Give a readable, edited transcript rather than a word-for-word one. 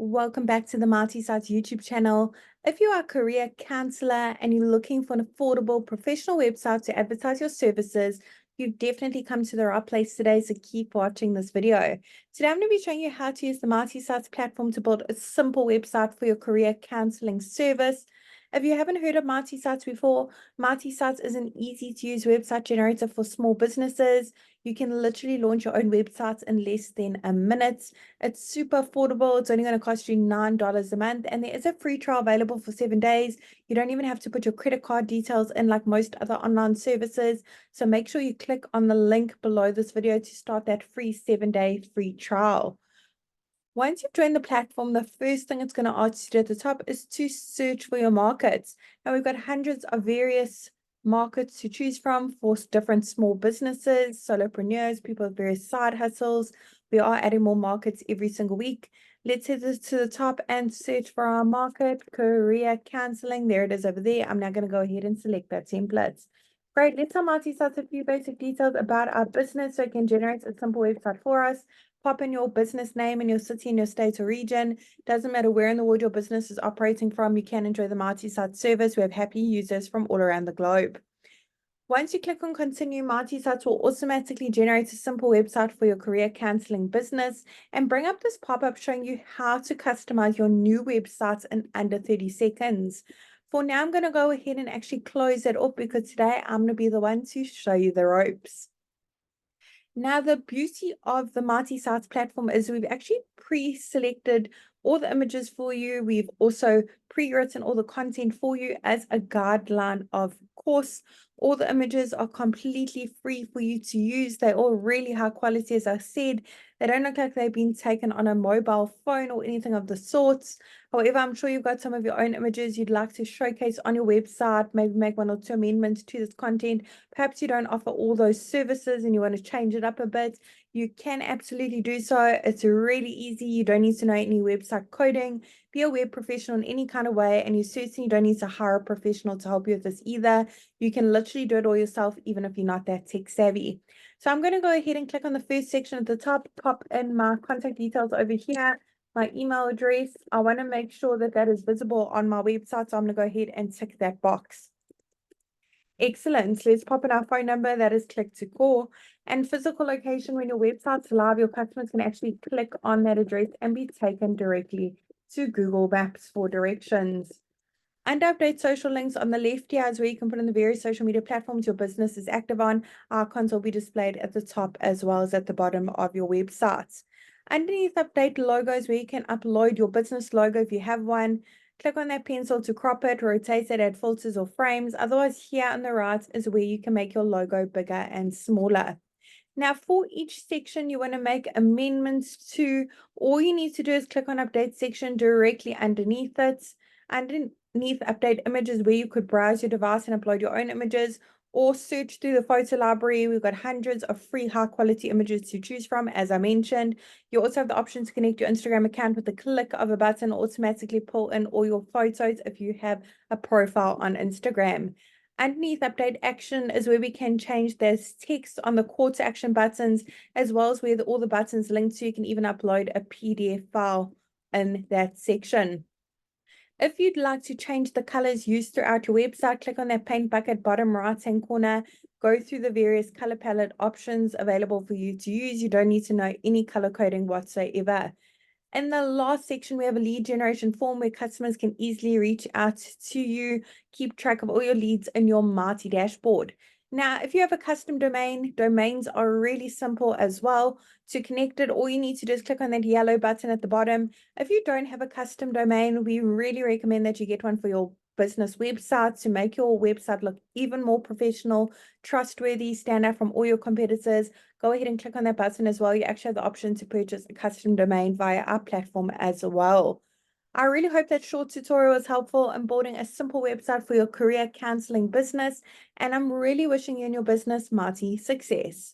Welcome back to the Multi-Sites YouTube channel. If you are a career counselor and you're looking for an affordable professional website to advertise your services, you've definitely come to the right place today, so keep watching this video. Today I'm going to be showing you how to use the Multi-Sites platform to build a simple website for your career counseling service. If you haven't heard of Multi-Sites before, Multi-Sites is an easy-to-use website generator for small businesses. You can literally launch your own websites in less than a minute. It's super affordable. It's only going to cost you $9 a month, and there is a free trial available for 7 days. You don't even have to put your credit card details in like most other online services. So make sure you click on the link below this video to start that free 7-day free trial. Once you've joined the platform, the first thing it's going to ask you to do at the top is to search for your markets. Now we've got hundreds of various markets to choose from for different small businesses, solopreneurs, people with various side hustles. We are adding more markets every single week. Let's head to the top and search for our market, career counseling. There it is over there. I'm now going to go ahead and select that template. Great. Let's tell Multi-Sites a few basic details about our business so it can generate a simple website for us. Pop in your business name and your city and your state or region. Doesn't matter where in the world your business is operating from, you can enjoy the Multi-Site service. We have happy users from all around the globe. Once you click on continue, Multi-Sites will automatically generate a simple website for your career counseling business and bring up this pop-up showing you how to customize your new website in under 30 seconds. For now, I'm going to go ahead and actually close it off because today I'm going to be the one to show you the ropes. Now, the beauty of the Multi-Sites platform is we've actually pre-selected all the images for you. We've also pre-written all the content for you as a guideline, of course. All the images are completely free for you to use. They're all really high quality, as I said. They don't look like they've been taken on a mobile phone or anything of the sorts. However, I'm sure you've got some of your own images you'd like to showcase on your website, maybe make 1 or 2 amendments to this content. Perhaps you don't offer all those services and you want to change it up a bit. You can absolutely do so. It's really easy. You don't need to know any website coding. Be a web professional in any kind of way, and you certainly don't need to hire a professional to help you with this either. You can literally do it all yourself, even if you're not that tech savvy. So I'm going to go ahead and click on the first section at the top, pop in my contact details over here, my email address. I want to make sure that that is visible on my website, so I'm going to go ahead and tick that box. Excellent. Let's pop in our phone number, that is click to call, and physical location. When your website's live, your customers can actually click on that address and be taken directly to Google Maps for directions. Under update social links on the left here is where you can put in the various social media platforms your business is active on. Icons will be displayed at the top as well as at the bottom of your website. Underneath update logos, where you can upload your business logo if you have one. Click on that pencil to crop it, rotate it, add filters or frames. Otherwise, here on the right is where you can make your logo bigger and smaller. Now, for each section you want to make amendments to, all you need to do is click on update section directly underneath it. Underneath update images, where you could browse your device and upload your own images, or search through the photo library. We've got hundreds of free high quality images to choose from, as I mentioned. You also have the option to connect your Instagram account with the click of a button, automatically pull in all your photos if you have a profile on Instagram. Underneath update action is where we can change this text on the call to action buttons, as well as where all the buttons link to. You can even upload a PDF file in that section. If you'd like to change the colors used throughout your website, click on that paint bucket bottom right-hand corner, go through the various color palette options available for you to use. You don't need to know any color coding whatsoever. In the last section, we have a lead generation form where customers can easily reach out to you, keep track of all your leads in your Multi dashboard. Now, if you have a custom domain, domains are really simple as well. To connect it, all you need to do is click on that yellow button at the bottom. If you don't have a custom domain, we really recommend that you get one for your business website to make your website look even more professional, trustworthy, stand out from all your competitors. Go ahead and click on that button as well. You actually have the option to purchase a custom domain via our platform as well. I really hope that short tutorial was helpful in building a simple website for your career counseling business, and I'm really wishing you and your business mighty success.